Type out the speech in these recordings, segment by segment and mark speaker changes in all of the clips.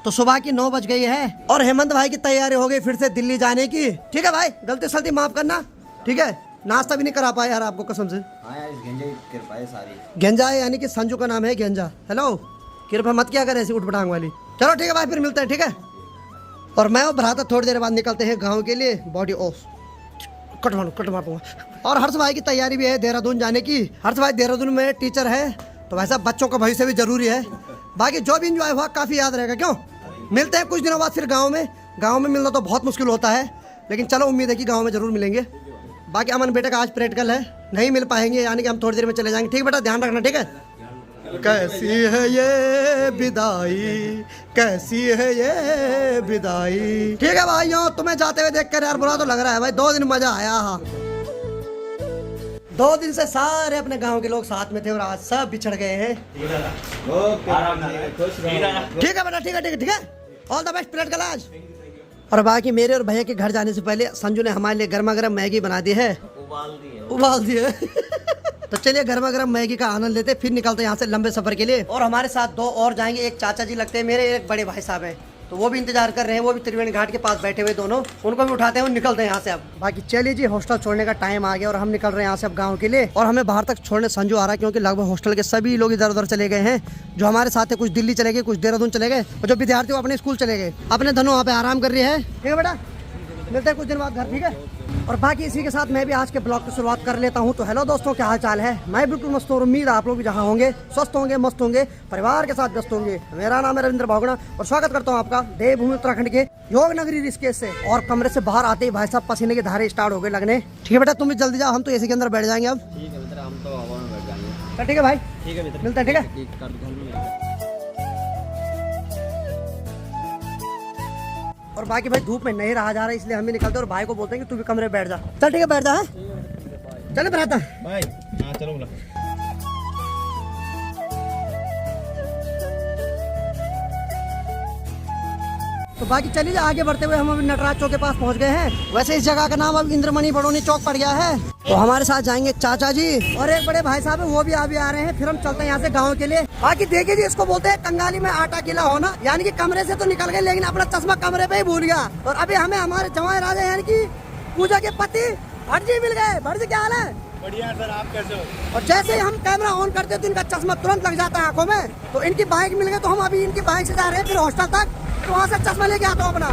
Speaker 1: तो सुबह की 9 बज गई है और हेमंत भाई की तैयारी हो गई फिर से दिल्ली जाने की। ठीक है भाई, गलती सलती माफ करना। ठीक है, नाश्ता भी नहीं करा पाया यार आपको कसम से।
Speaker 2: हाँ यार, इस गेंजे की कृपा है सारी।
Speaker 1: गेंजा है यानी कि संजू का नाम है गेंजा। हेलो, कृपया मत क्या करे ऐसी उठ पटांग वाली। चलो ठीक है भाई, फिर मिलते हैं। ठीक है, और मैं और भ्राता थोड़ी देर बाद निकलते हैं गाँव के लिए। बॉडी ऑफ कट मार दूंगा। और हर्ष भाई की तैयारी भी है देहरादून जाने की। हर्ष भाई देहरादून में टीचर है, तो वैसा बच्चों का भविष्य भी जरूरी है। बाकी जो भी इंजॉय हुआ काफ़ी याद रहेगा। क्यों, मिलते हैं कुछ दिनों बाद फिर गांव में। गांव में मिलना तो बहुत मुश्किल होता है, लेकिन चलो उम्मीद है कि गांव में ज़रूर मिलेंगे। बाकी अमन बेटे का आज प्रैक्टिकल है, नहीं मिल पाएंगे, यानी कि हम थोड़ी देर में चले जाएंगे। ठीक बेटा, ध्यान रखना। ठीक है, कैसी है ये विदाई, कैसी है ये विदाई। ठीक है भाइयों, तुम्हें जाते हुए देख कर यार बुरा तो लग रहा है भाई। 2 दिन मजा आया। हाँ, 2 दिन से सारे अपने गांव के लोग साथ में थे और आज सब बिछड़ गए हैं। ठीक है बेटा, ठीक है ठीक है ठीक है। ऑल द बेस्ट प्रैक्टिकल आज। और बाकी मेरे और भैया के घर जाने से पहले संजू ने हमारे लिए गर्मा गर्म मैगी बना दी है, उबाल दी है। तो चलिए गर्मा गर्म मैगी का आनंद लेते, फिर निकलते हैं यहाँ से लंबे सफर के लिए। और हमारे साथ 2 और जाएंगे। एक चाचा जी लगते हैं मेरे, एक बड़े भाई साहब हैं, तो वो भी इंतजार कर रहे हैं। वो भी त्रिवेणी घाट के पास बैठे हुए दोनों, उनको भी उठाते हैं और निकलते हैं यहाँ से अब। बाकी चलिए जी, हॉस्टल छोड़ने का टाइम आ गया और हम निकल रहे हैं यहाँ से अब गाँव के लिए। और हमें बाहर तक छोड़ने संजू आ रहा है, क्योंकि लगभग हॉस्टल के सभी लोग इधर उधर चले गए हैं। जो हमारे साथ है, कुछ दिल्ली चले गए, कुछ देहरादून चले गए, और जो विद्यार्थी वो अपने स्कूल चले गए। अपने धनु वहाँ पे आराम कर रही है। ठीक है बेटा, मिलते हैं कुछ दिन बाद घर। ठीक है, और बाकी इसी के साथ मैं भी आज के ब्लॉग की शुरुआत कर लेता हूं। तो हेलो दोस्तों, क्या हाल चाल है? मैं बिल्कुल मस्त हूं। उम्मीद आप लोग भी जहां होंगे स्वस्थ होंगे, मस्त होंगे, परिवार के साथ व्यस्त होंगे। मेरा नाम है रविंद्र भागुड़ा और स्वागत करता हूं आपका देवभूमि उत्तराखंड के योग नगरी ऋषिकेश से। और कमरे से बाहर आते ही भाई साहब पसीने की धारे स्टार्ट हो गए लगने। ठीक है बेटा, तुम भी जल्दी जाओ, हम तो एसी के अंदर बैठ जाएंगे अब।
Speaker 2: ठीक है मित्र, हम तो हवा में बैठ जाएंगे।
Speaker 1: ठीक है भाई,
Speaker 2: ठीक है मित्र,
Speaker 1: मिलते हैं। ठीक है, और बाकी भाई धूप में नहीं रहा जा रहा है, इसलिए हम भी निकलते हैं और भाई को बोलते हैं कि तू भी कमरे में बैठ जा। चल ठीक है, बैठ जा। चलो भ्राता
Speaker 2: बाय। हाँ चलो बोला।
Speaker 1: तो बाकी चलिए आगे बढ़ते हुए हम अभी नटराज चौक के पास पहुंच गए हैं। वैसे इस जगह का नाम अब इंद्रमणि बड़ोनी चौक पड़ गया है। तो हमारे साथ जाएंगे चाचा जी और एक बड़े भाई साहब है, वो भी अभी आ रहे हैं। फिर हम चलते हैं यहाँ से गाँव के लिए। बाकी देखिए जी, इसको बोलते हैं कंगाली में आटा गीला होना, यानी कि कमरे से तो निकल गए लेकिन अपना चश्मा कमरे पे ही भूल गया। और अभी हमें हमारे जवाई राजा यानी कि पूजा के पति भट जी मिल गए। भट जी क्या हाल है?
Speaker 2: बढ़िया सर, आप कैसे हो?
Speaker 1: और जैसे ही हम कैमरा ऑन करते तो इनका चश्मा तुरंत लग जाता है आंखों में। तो इनकी बाइक मिल गई, तो हम अभी इनकी बाइक से जा रहे हैं फिर हॉस्टल तक। तो वहाँ से चश्मा लेके आता हूँ अपना।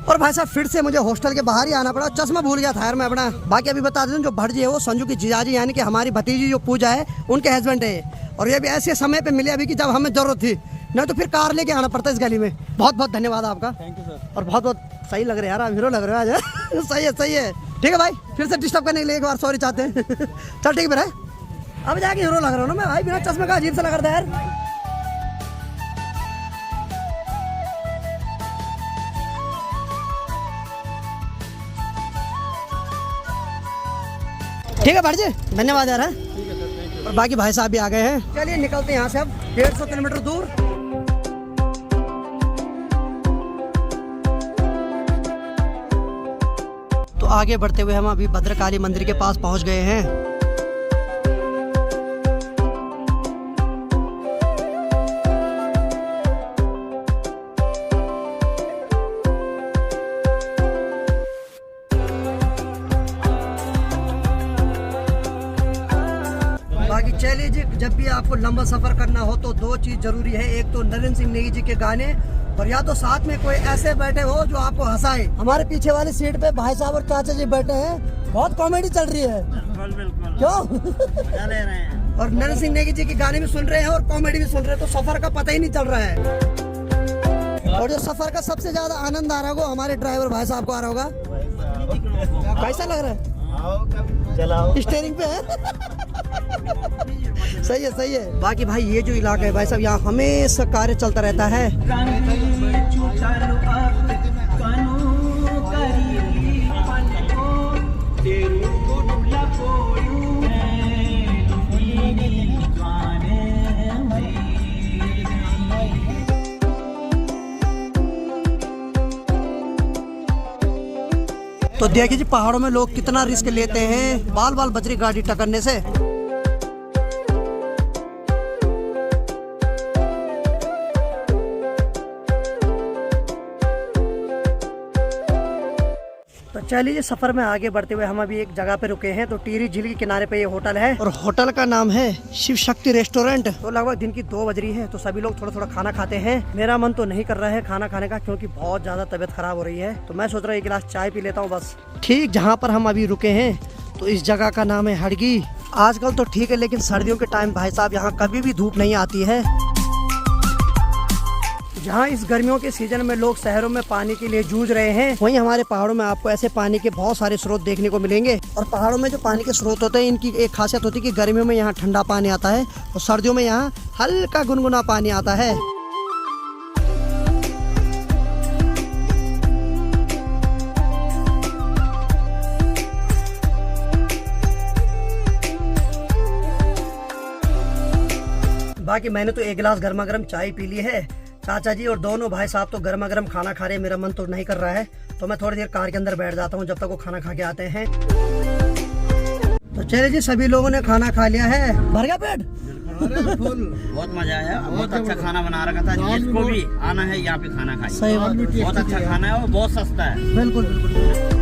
Speaker 1: और भाई साहब फिर से मुझे हॉस्टल के बाहर ही आना पड़ा, चश्मा भूल गया था यार मैं अपना। बाकी अभी बता दें, जो भट जी है वो संजू की जीजाजी यानी कि हमारी भतीजी जो पूजा है उनके हस्बैंड है। और ये भी ऐसे समय पे मिले अभी कि जब हमें जरूरत थी, नहीं तो फिर कार लेके आना पड़ता इस गली में। बहुत बहुत धन्यवाद आपका।
Speaker 2: Thank you sir. और
Speaker 1: बहुत बहुत सही लग रहे हैं यार, आप हीरो लग रहे हो आज। सही है सही है। ठीक है भाई, फिर से डिस्टर्ब करने के लिए एक बार सॉरी चाहते हैं। चल ठीक है, अब जाके हीरो लग रहा हूँ ना मैं भाई, बिना चश्मे का अजीब सा लग रहा है यार। ठीक है भट जी, धन्यवाद यार। और बाकी भाई साहब भी आ गए हैं। चलिए निकलते हैं यहाँ से अब 150 किलोमीटर दूर। तो आगे बढ़ते हुए हम अभी भद्रकाली मंदिर के पास पहुँच गए हैं। बाकी चलिए जी, जब भी आपको लंबा सफर करना हो तो 2 चीज जरूरी है। एक तो नरेंद्र सिंह नेगी जी के गाने, और या तो साथ में कोई ऐसे बैठे हो जो आपको हंसाए। हमारे पीछे वाली सीट पे भाई साहब और चाचा जी बैठे हैं, बहुत कॉमेडी चल रही है।
Speaker 2: बिल्कुल
Speaker 1: क्यों?
Speaker 2: मजा ले रहे हैं।
Speaker 1: और नरेंद्र सिंह नेगी जी के गाने भी सुन रहे हैं और कॉमेडी भी सुन रहे हैं, तो सफर का पता ही नहीं चल रहा है। और जो सफर का सबसे ज्यादा आनंद आ रहा होगा हमारे ड्राइवर भाई साहब को आ रहा होगा। कैसा लग रहा है?
Speaker 2: चलाओ,
Speaker 1: स्टीयरिंग पे है। सही है सही है। बाकी भाई ये जो इलाका है भाई साहब, यहाँ हमेशा कार्य चलता रहता है। तो देखिए जी, पहाड़ों में लोग कितना रिस्क लेते हैं, बाल बाल बजरी गाड़ी टकरने से। चलिए सफर में आगे बढ़ते हुए हम अभी एक जगह पे रुके हैं। तो टिहरी झील के किनारे पे ये होटल है और होटल का नाम है शिव शक्ति रेस्टोरेंट। तो लगभग दिन की 2 बज रही है, तो सभी लोग थोड़ा थोड़ा खाना खाते हैं। मेरा मन तो नहीं कर रहा है खाना खाने का, क्योंकि बहुत ज्यादा तबीयत खराब हो रही है। तो मैं सोच रहा हूँ 1 गिलास चाय पी लेता हूँ बस। ठीक जहाँ पर हम अभी रुके हैं तो इस जगह का नाम है हड़गी। आजकल तो ठीक है, लेकिन सर्दियों के टाइम भाई साहब यहाँ कभी भी धूप नहीं आती है। जहाँ इस गर्मियों के सीजन में लोग शहरों में पानी के लिए जूझ रहे हैं, वहीं हमारे पहाड़ों में आपको ऐसे पानी के बहुत सारे स्रोत देखने को मिलेंगे। और पहाड़ों में जो पानी के स्रोत होते हैं, इनकी एक खासियत होती है कि गर्मियों में यहाँ ठंडा पानी आता है और सर्दियों में यहाँ हल्का गुनगुना पानी आता है। बाकी मैंने तो 1 गिलास गर्मा गर्म चाय पी ली है। चाचा जी और दोनों भाई साहब तो गर्मा गर्म खाना खा रहे हैं। मेरा मन तो नहीं कर रहा है, तो मैं थोड़ी देर कार के अंदर बैठ जाता हूँ जब तक वो खाना खा के आते हैं। तो चलिए जी, सभी लोगों ने खाना खा लिया है। भर गया पेट?
Speaker 2: फुल। बहुत मजा आया, बहुत अच्छा खाना बना रखा था। जिसको भी आना है यहाँ पे खाना खाइए।
Speaker 1: सही बात,
Speaker 2: बहुत अच्छा खाना है और बहुत सस्ता है।
Speaker 1: बिल्कुल बिल्कुल।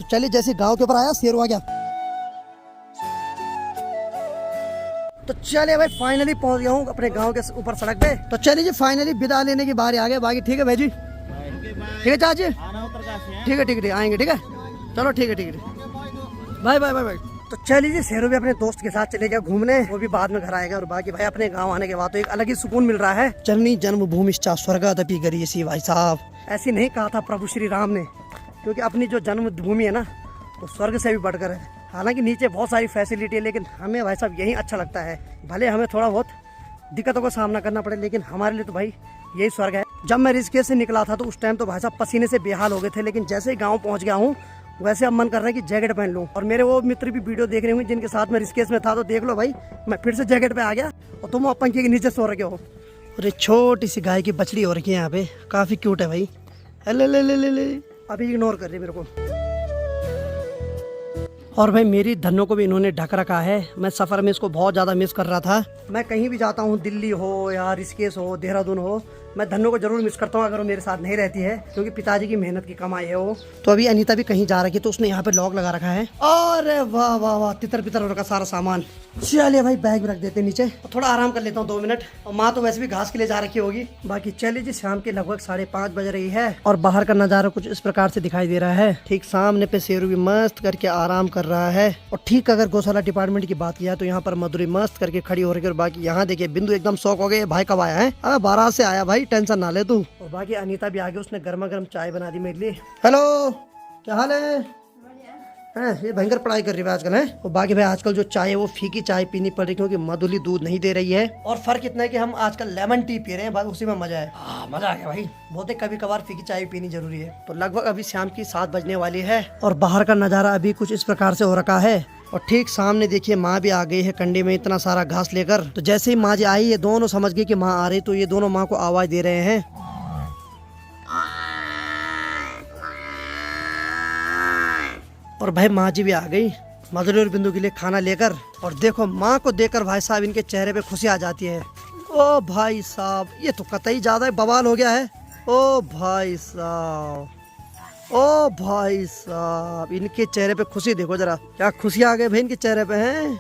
Speaker 1: चलिए, जैसे गांव के ऊपर आया शेर आ गया। तो चलिए भाई, फाइनली पहुंच गया हूँ अपने गांव के ऊपर सड़क पे। तो चलिए जी, फाइनली विदा लेने की बारी आ गई। बाकी ठीक है भाई जी, ठीक है चाची, ठीक है ठीक है आएंगे, ठीक है चलो, ठीक है ठीक है, बाय बाय बाय बाय। तो चलिए जी, शेरू भी अपने दोस्त के साथ चले गया घूमने, वो भी बाद में घर आएगा। और बाकी भाई अपने गांव आने के बाद तो एक अलग ही सुकून मिल रहा है। जननी जन्मभूमिश्चा स्वर्गादपि गरीयसी। भाई साहब, ऐसी नहीं कहा था प्रभु श्री राम ने, क्योंकि अपनी जो जन्मभूमि है ना, वो स्वर्ग से भी बढ़कर है। हालांकि नीचे बहुत सारी फैसिलिटी है, लेकिन हमें भाई साहब यही अच्छा लगता है। भले हमें थोड़ा बहुत दिक्कतों का सामना करना पड़े, लेकिन हमारे लिए तो भाई यही स्वर्ग है। जब मैं ऋषिकेश से निकला था तो उस टाइम तो भाई साहब पसीने से बेहाल हो गए थे, लेकिन जैसे ही गाँव पहुँच गया हूँ वैसे अब मन कर रहा है कि जैकेट पहन लूँ। और मेरे वो मित्र भी वीडियो देख रहे होंगे जिनके साथ मैं ऋषिकेश में था, तो देख लो भाई, मैं फिर से जैकेट पे आ गया और तुम पंखे के नीचे सो रखे हो। अरे छोटी सी गाय की बछड़ी हो रखी है यहाँ पे, काफी क्यूट है भाई। ले ले ले ले ले, अभी इग्नोर कर रही मेरे को। और भाई मेरी धनों को भी इन्होंने ढक रखा है। मैं सफर में इसको बहुत ज्यादा मिस कर रहा था। मैं कहीं भी जाता हूँ, दिल्ली हो या ऋषिकेश हो, देहरादून हो, मैं धनों को जरूर मिस करता हूँ अगर वो मेरे साथ नहीं रहती है, क्योंकि पिताजी की मेहनत की कमाई है वो। तो अभी अनीता भी कहीं जा रही है, तो उसने यहाँ पे लॉक लगा रखा है। अरे वाह वाह वाह, तितर बितर हो रखा सारा सामान। चलिए भाई, बैग भी रख देते नीचे और थोड़ा आराम कर लेता हूँ 2 मिनट। और माँ तो वैसे भी घास के लिए जा रखी होगी। बाकी चलिए जी, शाम के लगभग 5:30 बज रही है और बाहर का नजारा कुछ इस प्रकार से दिखाई दे रहा है। ठीक सामने पे शेरू भी मस्त करके आराम कर रहा है। और ठीक अगर गौशाला डिपार्टमेंट की बात किया तो यहाँ पर मधुरी मस्त करके खड़ी हो रही है। और बाकी यहाँ देखिए बिंदु एकदम शौक हो गए, भाई कब आया है? अरे 12 से आया भाई, टेंशन ना ले तू। और बाकी अनीता भी आगे, उसने गर्मा गर्म चाय बना दी मेरे लिए। हेलो, क्या हाल है? ये भयंकर पढ़ाई कर रही है आजकल है। और बाकी भाई आजकल जो चाय है वो फीकी चाय पीनी पड़ रही है, क्योंकि मधुली दूध नहीं दे रही है। और फर्क इतना है कि हम आजकल लेमन टी पी रहे हैं, बस उसी में मजा है। मजा आ गया भाई, बहुत कभी कभार फीकी चाय पीनी जरूरी है। तो लगभग अभी शाम की 7 बजने वाली है और बाहर का नजारा अभी कुछ इस प्रकार से हो रखा है। और ठीक सामने देखिए माँ भी आ गई है कंडी में इतना सारा घास लेकर। तो जैसे ही माँ जी आई, ये दोनों समझ गए कि माँ आ रही, तो ये दोनों माँ को आवाज दे रहे हैं। और भाई माँ जी भी आ गई मधुरी और बिंदु के लिए खाना लेकर। और देखो माँ को देखकर भाई साहब इनके चेहरे पे खुशी आ जाती है। ओ भाई साहब, ये तो कतई ज्यादा बवाल हो गया है। ओ भाई साहब, ओ भाई साहब, इनके चेहरे पे खुशी देखो जरा, क्या खुशी आ गई भाई इनके चेहरे पे हैं।